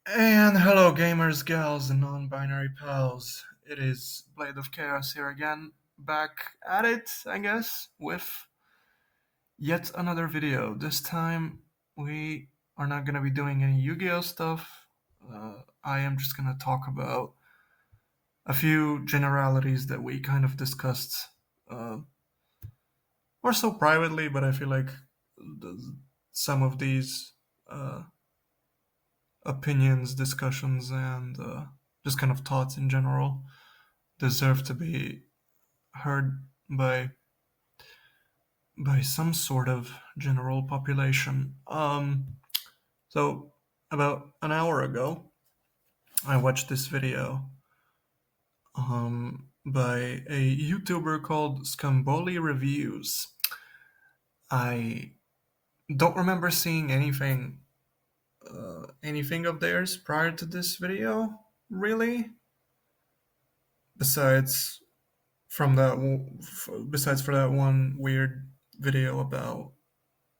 And hello, gamers, gals, and non-binary pals. It is Blade of Chaos here again, back at it, I guess, with yet another video. This time, we are not going to be doing any Yu-Gi-Oh stuff. I am just going to talk about a few generalities that we kind of discussed, uh, more so privately, but I feel like some of these uh, opinions, discussions, and just kind of thoughts in general deserve to be heard by some sort of general population. So about an hour ago, I watched this video by a YouTuber called Scamboli Reviews. I don't remember seeing anything of theirs prior to this video, really. Besides besides for that one weird video about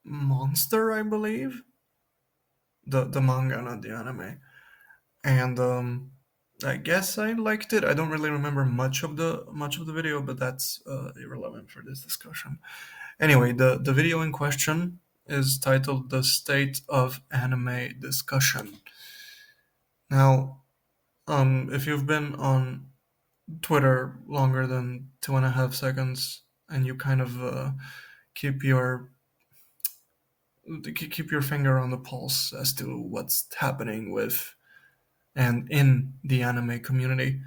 Monster, I believe, the manga, not the anime, and I guess I liked it. I don't really remember much of the video, but that's irrelevant for this discussion. Anyway, the video in question is titled "The State of Anime Discussion." Now, if you've been on Twitter longer than 2.5 seconds, and you kind of keep your keep your finger on the pulse as to what's happening with and in the anime community,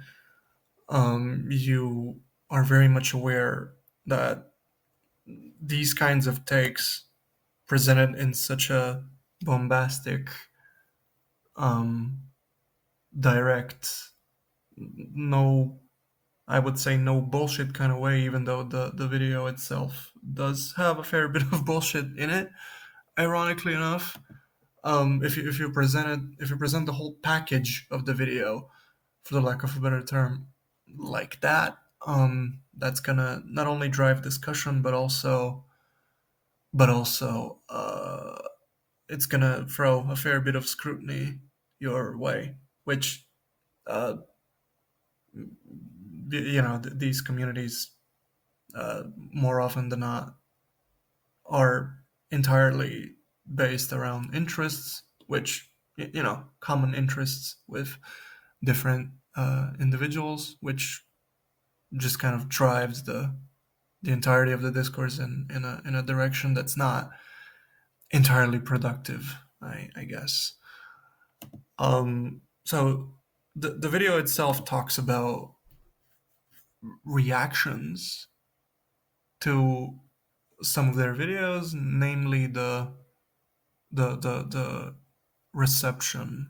you are very much aware that these kinds of takes presented in such a bombastic, um, direct, no, I would say no bullshit kind of way, even though the video itself does have a fair bit of bullshit in it, ironically enough. If you present the whole package of the video, for the lack of a better term, like that, that's gonna not only drive discussion, but also it's gonna throw a fair bit of scrutiny your way, which uh, these communities, more often than not, are entirely based around interests, which common interests with different individuals, which just kind of drives the entirety of the discourse in a direction that's not entirely productive, I guess. So the video itself talks about reactions to some of their videos, namely the reception,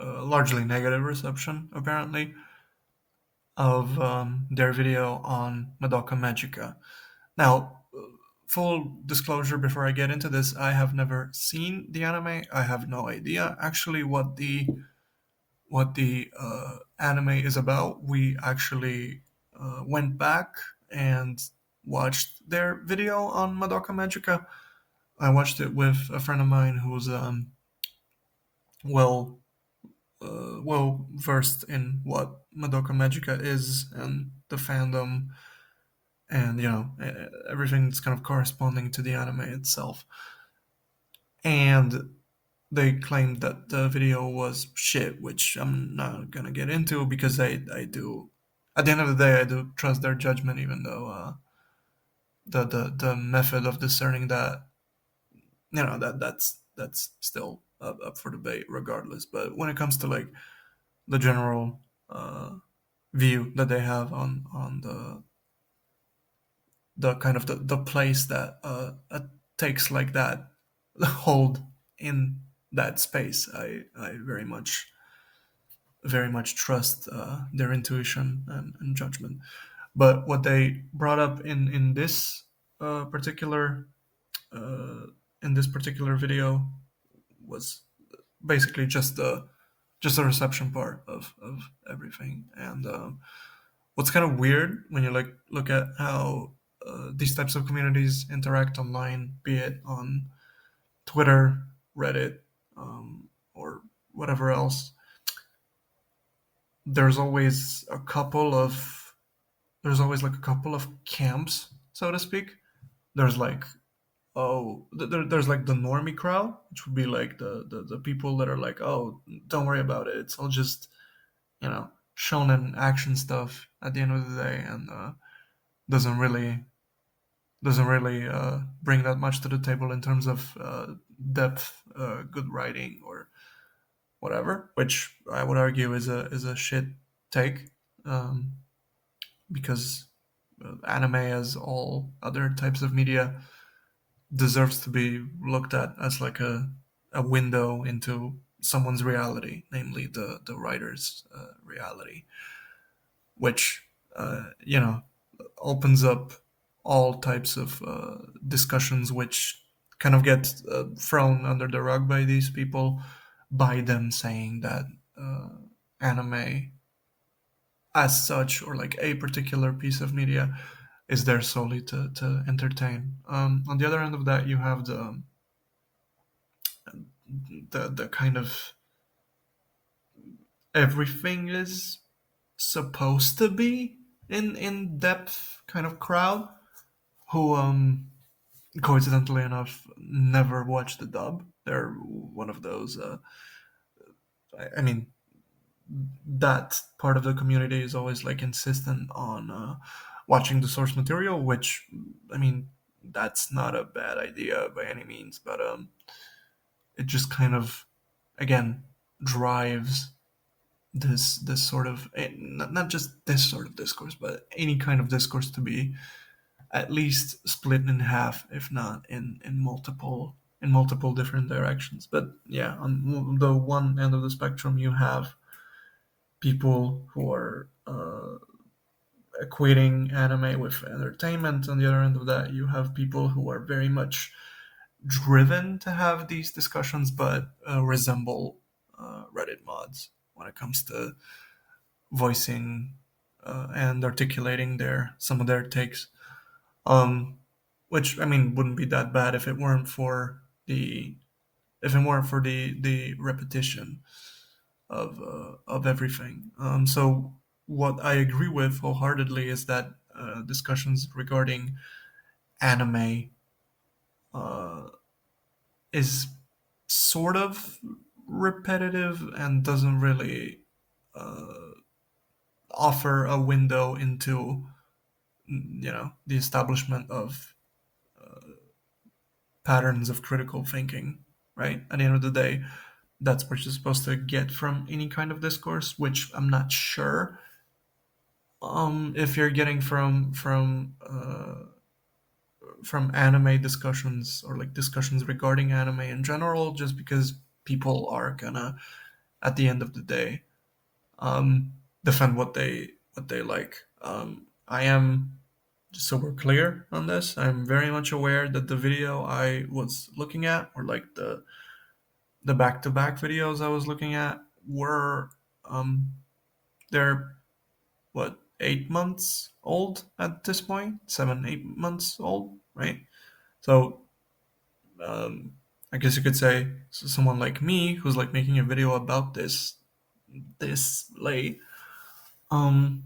largely negative reception, apparently, of their video on Madoka Magica. Now, full disclosure before I get into this, I have never seen the anime. I have no idea actually what the anime is about. We actually went back and watched their video on Madoka Magica. I watched it with a friend of mine who's well well versed in what Madoka Magica is and the fandom, and everything that's kind of corresponding to the anime itself. And they claimed that the video was shit, which I'm not gonna get into because I do, at the end of the day, I do trust their judgment, even though the method of discerning that, that's still up for debate regardless. But when it comes to like the general view that they have on the kind of the place that takes like that hold in that space, I very much trust their intuition and judgment. But what they brought up in this particular uh, in this particular video was basically just the reception part of everything. And what's kind of weird when you like look at how these types of communities interact online, be it on Twitter, Reddit, or whatever else, there's always a couple of there's always like a couple of camps, so to speak. There's like there's like the normie crowd, which would be like the people that are like, oh, don't worry about it. It's all just, shonen action stuff at the end of the day, and doesn't really bring that much to the table in terms of depth, good writing, or whatever. Which I would argue is a shit take, um, because anime, as all other types of media, deserves to be looked at as like a window into someone's reality, namely the writer's reality, which opens up all types of discussions which kind of get thrown under the rug by these people, by them saying that uh, anime as such, or like a particular piece of media, is there solely to entertain. On the other end of that, you have the kind of everything is supposed to be in depth kind of crowd, who coincidentally enough never watched the dub. They're one of those. I mean, that part of the community is always like insistent on watching the source material, which, I mean, that's not a bad idea by any means, but it just kind of, again, drives this sort of, not just this sort of discourse, but any kind of discourse to be at least split in half, if not in multiple different directions. But yeah, on the one end of the spectrum, you have people who are equating anime with entertainment. On the other end of that, you have people who are very much driven to have these discussions, but resemble Reddit mods when it comes to voicing and articulating some of their takes. Um, which, I mean, wouldn't be that bad if it weren't for the repetition of everything. So what I agree with wholeheartedly is that discussions regarding anime uh, is sort of repetitive and doesn't really offer a window into the establishment of patterns of critical thinking. Right, at the end of the day, that's what you're supposed to get from any kind of discourse, which I'm not sure if you're getting from anime discussions, or like discussions regarding anime in general, just because people are gonna, at the end of the day, defend what they like. I am, just so we're clear on this, I'm very much aware that the video I was looking at, or like the back-to-back videos I was looking at, were they're what, 8 months old at this point, 7, 8 months old, right? So I guess you could say, someone like me who's like making a video about this late um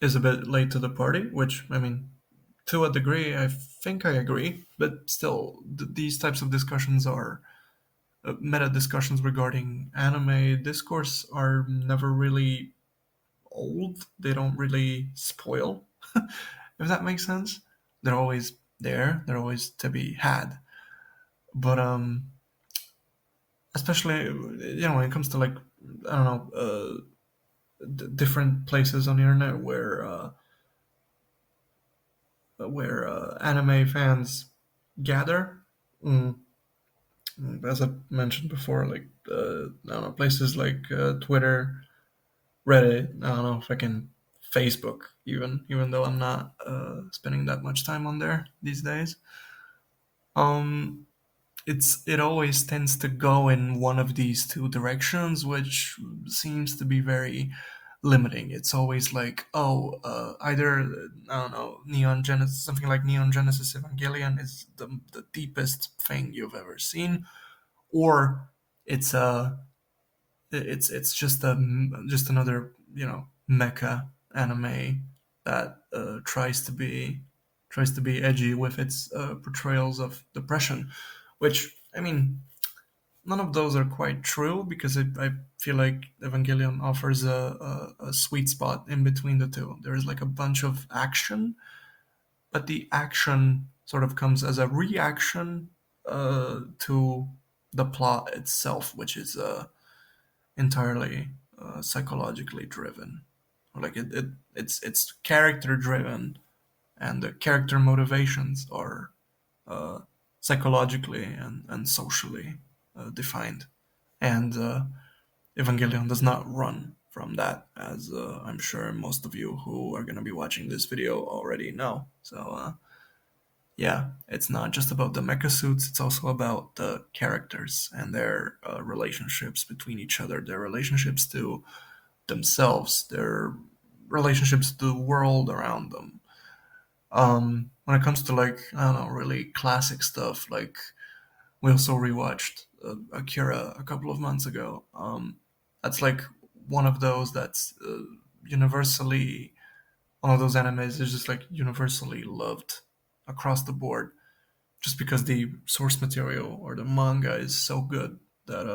is a bit late to the party, which, I mean, to a degree I think I agree, but still, these types of discussions are meta discussions regarding anime discourse are never really old. They don't really spoil, if that makes sense. They're always there. They're always to be had. But especially, when it comes to, like, I don't know, different places on the internet where anime fans gather. Mm, as I mentioned before, like, I don't know, places like Twitter, Reddit, I don't know, fucking Facebook, even though I'm not spending that much time on there these days. Um, it always tends to go in one of these two directions, which seems to be very limiting. It's always like, oh, either, I don't know, Neon Genesis, something like Neon Genesis Evangelion is the deepest thing you've ever seen, or it's it's just another mecha anime that tries to be edgy with its portrayals of depression, which I mean none of those are quite true because I feel like Evangelion offers a sweet spot in between the two. There is like a bunch of action, but the action sort of comes as a reaction to the plot itself, which is entirely psychologically driven. Like it's character driven, and the character motivations are uh, psychologically and socially defined. And Evangelion does not run from that, as I'm sure most of you who are going to be watching this video already know. So, yeah, it's not just about the mecha suits, it's also about the characters and their relationships between each other, their relationships to themselves, their relationships to the world around them. When it comes to like, I don't know, really classic stuff, like we also rewatched Akira a couple of months ago. That's like one of those that's universally one of those animes is just like universally loved across the board, just because the source material or the manga is so good that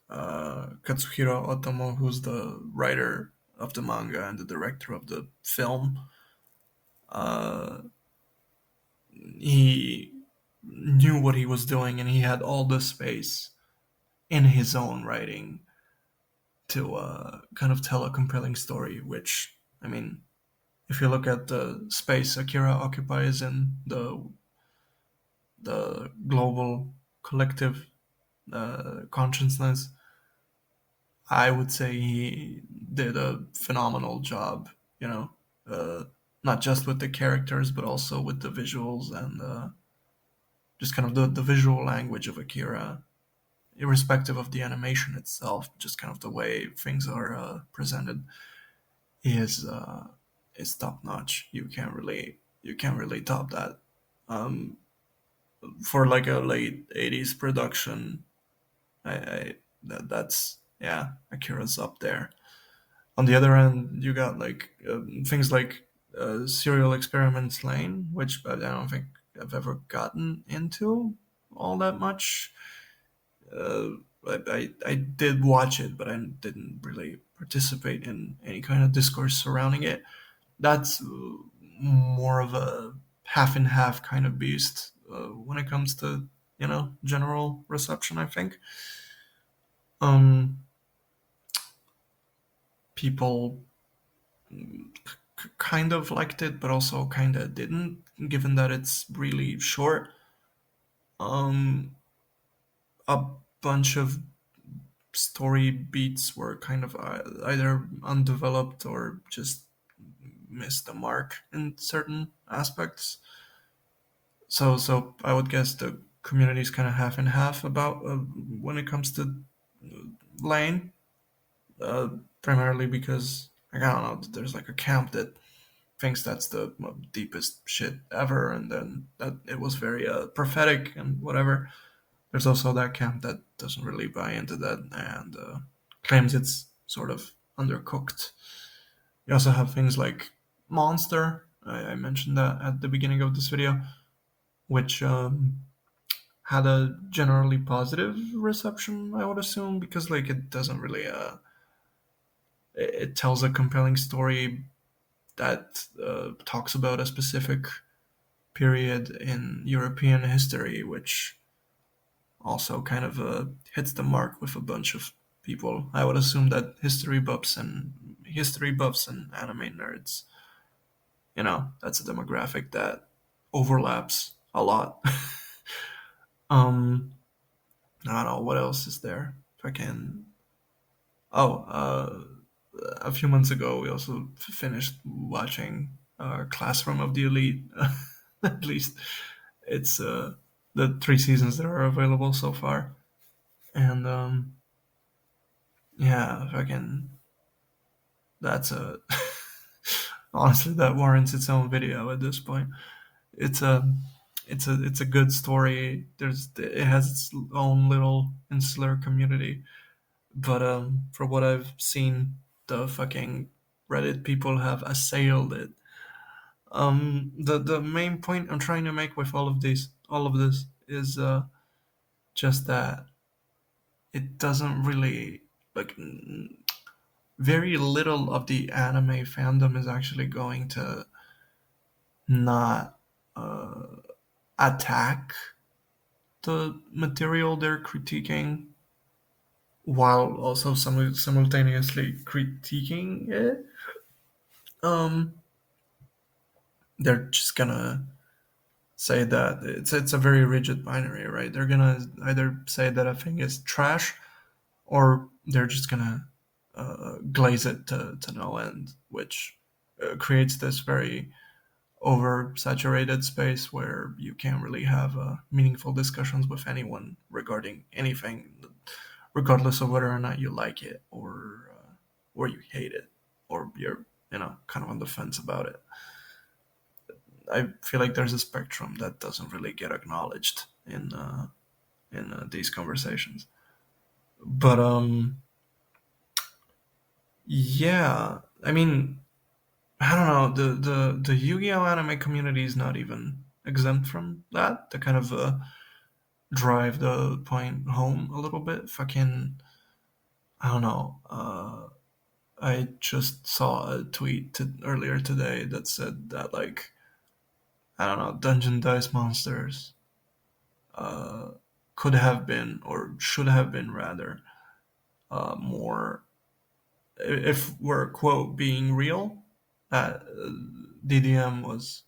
Katsuhiro Otomo, who's the writer of the manga and the director of the film, uh, he knew what he was doing and he had all the space in his own writing to kind of tell a compelling story. Which, I mean, if you look at the space Akira occupies in the global collective consciousness, I would say he did a phenomenal job. You know, uh, not just with the characters, but also with the visuals and just kind of the visual language of Akira, irrespective of the animation itself. Just kind of the way things are presented is top notch. You can't really top that. Um, for like a late '80s production, that's yeah, Akira's up there. On the other end, you got like things like Serial Experiments Lane, which I don't think I've ever gotten into all that much. Uh, I did watch it, but I didn't really participate in any kind of discourse surrounding it. That's more of a half and half kind of beast when it comes to general reception. I think um, people kind of liked it, but also kind of didn't, given that it's really short. Um, a bunch of story beats were kind of either undeveloped or just missed the mark in certain aspects. So I would guess the community is kind of half and half about when it comes to Lane, uh, primarily because like, I don't know, there's like a camp that thinks that's the deepest shit ever, and then that it was very prophetic and whatever. There's also that camp that doesn't really buy into that and claims it's sort of undercooked. You also have things like Monster. I mentioned that at the beginning of this video, which had a generally positive reception, I would assume, because like it doesn't really it tells a compelling story that talks about a specific period in European history, which also kind of hits the mark with a bunch of people. I would assume that history buffs and anime nerds, that's a demographic that overlaps a lot. um, I don't know what else is there. If I can, oh, a few months ago we also finished watching Classroom of the Elite. At least it's the 3 seasons that are available so far, and yeah, fucking that's a honestly that warrants its own video at this point. It's it's a good story. It has its own little insular community, but for what I've seen, the fucking Reddit people have assailed it. The main point I'm trying to make with all of this is just that it doesn't really like very little of the anime fandom is actually going to not attack the material they're critiquing while also simultaneously critiquing it. Um, they're just gonna say that it's a very rigid binary, right? They're gonna either say that a thing is trash, or they're just gonna glaze it to no end, which creates this very oversaturated space where you can't really have meaningful discussions with anyone regarding anything, regardless of whether or not you like it or you hate it or you're kind of on the fence about it. I feel like there's a spectrum that doesn't really get acknowledged in these conversations. But yeah, I mean, I don't know. The Yu-Gi-Oh anime community is not even exempt from that. To kind of drive the point home a little bit. Fucking, I don't know. I just saw a tweet earlier today that said that like I don't know, Dungeon Dice Monsters could have been or should have been rather more if we're quote being real that DDM was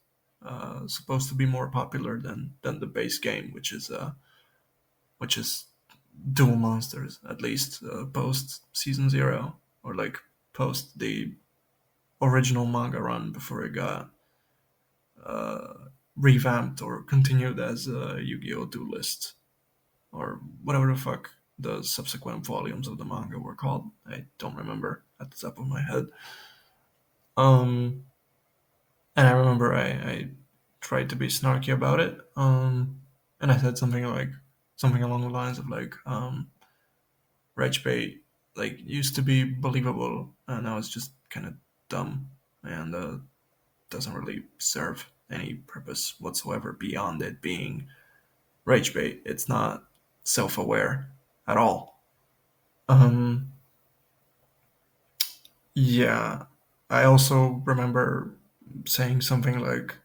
supposed to be more popular than the base game, which is Duel Monsters, at least post season zero or like post the original manga run before it got revamped or continued as a Yu-Gi-Oh! Duelist or whatever the fuck the subsequent volumes of the manga were called. I don't remember at the top of my head. Um, and I remember I tried to be snarky about it. And I said something along the lines of like, Rage Bait like used to be believable, and now it's just kind of dumb and doesn't really serve any purpose whatsoever beyond it being Rage Bait. It's not self-aware at all. Um, yeah, I also remember saying something like,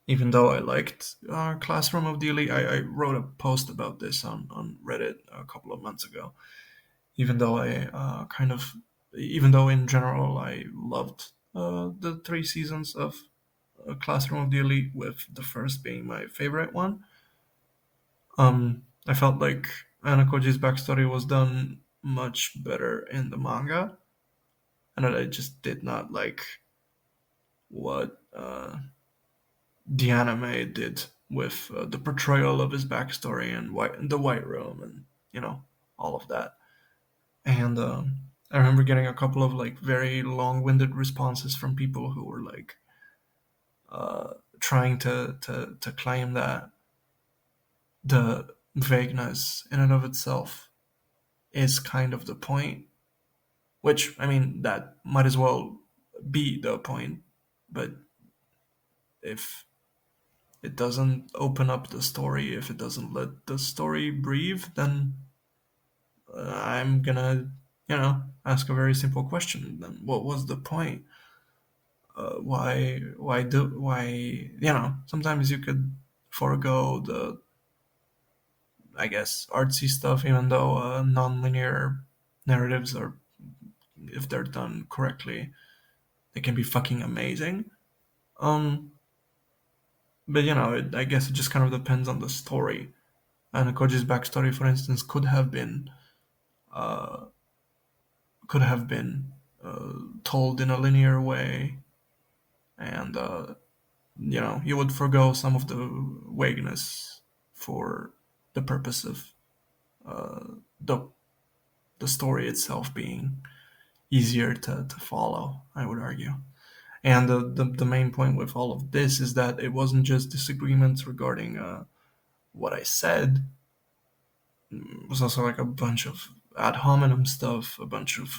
even though I liked Classroom of the Elite, I wrote a post about this on Reddit a couple of months ago. Even though even though in general I loved the three seasons of Classroom of the Elite, with the first being my favorite one, I felt like Anakoji's backstory was done much better in the manga, and that I just did not like what the anime did with the portrayal of his backstory and the White Room and all of that. And I remember getting a couple of like very long-winded responses from people who were like trying to claim that the vagueness in and of itself is kind of the point. Which I mean, that might as well be the point. But if it doesn't open up the story, if it doesn't let the story breathe, then I'm gonna, ask a very simple question. Then what was the point? Sometimes you could forego the, I guess, artsy stuff, even though non-linear narratives are, if they're done correctly, they can be fucking amazing. Um, but I guess it just kind of depends on the story. And Koji's backstory, for instance, could have been told in a linear way, and you would forego some of the vagueness for the purpose of the story itself being easier to follow, I would argue. And the main point with all of this is that it wasn't just disagreements regarding what I said. It was also like a bunch of ad hominem stuff, a bunch of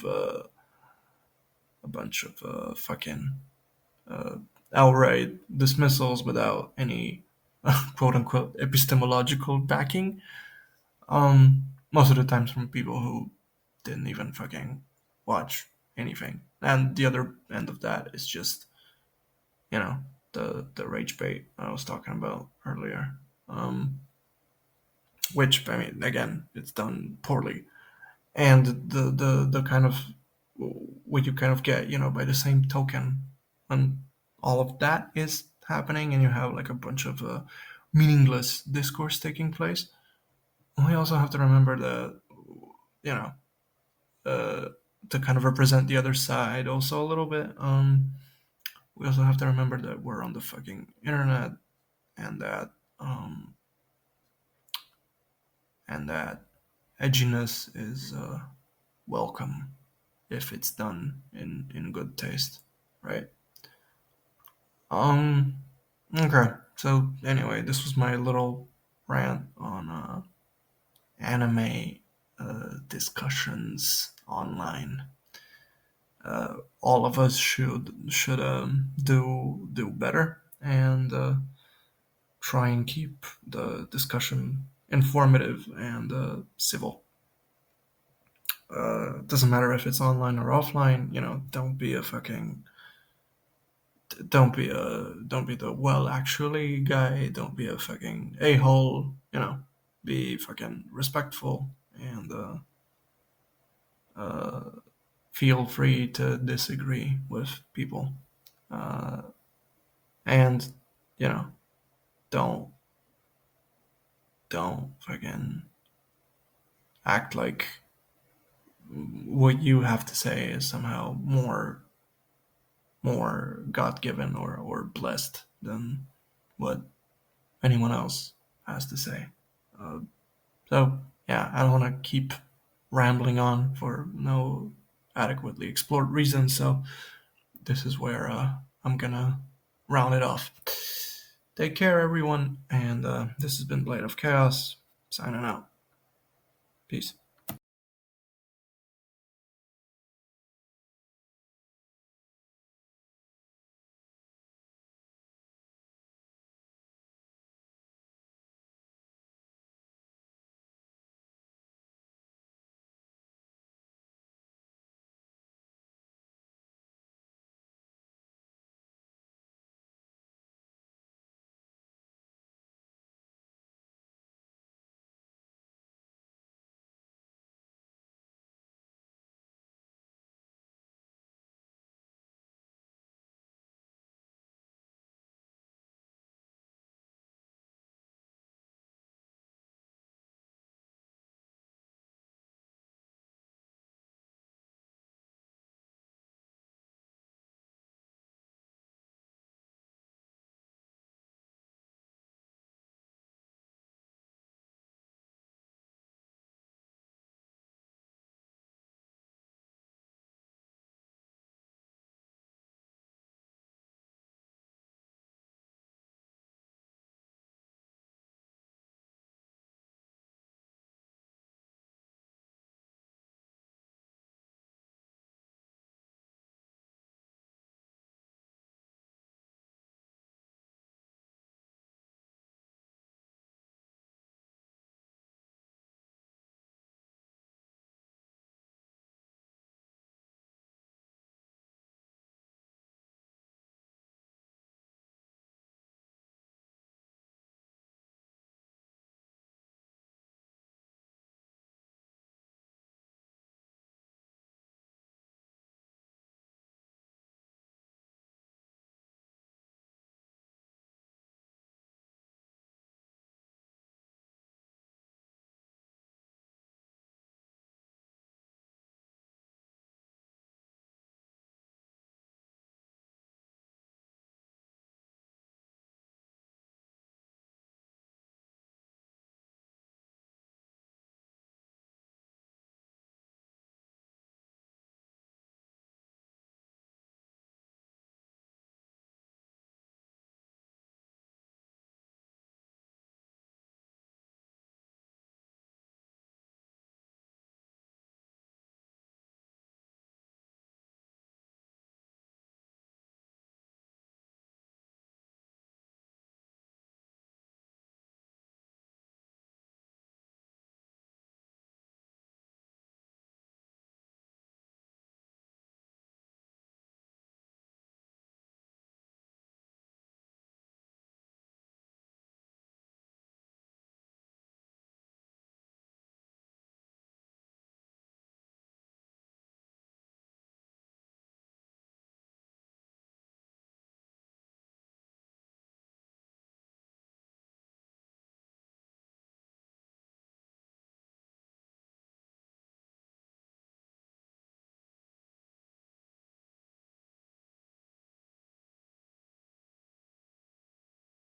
fucking uh, outright dismissals without any quote unquote epistemological backing. Most of the times from people who didn't even fucking watch anything. And the other end of that is just, you know, the rage bait I was talking about earlier. Which I mean, again, it's done poorly, and the kind of what you kind of get, by the same token, when all of that is happening, and you have like a bunch of meaningless discourse taking place. We also have to remember that, you know, uh, to kind of represent the other side also a little bit. We also have to remember that we're on the fucking internet, and that um, and that edginess is welcome if it's done in good taste, right? Um. Okay. So anyway, this was my little rant on anime discussions online. All of us should do better and try and keep the discussion informative and civil. Doesn't matter if it's online or offline. Don't be a fucking don't be the well actually guy. Don't be a fucking a hole. Be fucking respectful and feel free to disagree with people. And you know, don't don't fucking act like what you have to say is somehow more God given or blessed than what anyone else has to say. Uh, so yeah, I don't want to keep rambling on for no adequately explored reason. So this is where I'm gonna round it off. Take care, everyone, and this has been Blade of Chaos signing out. Peace.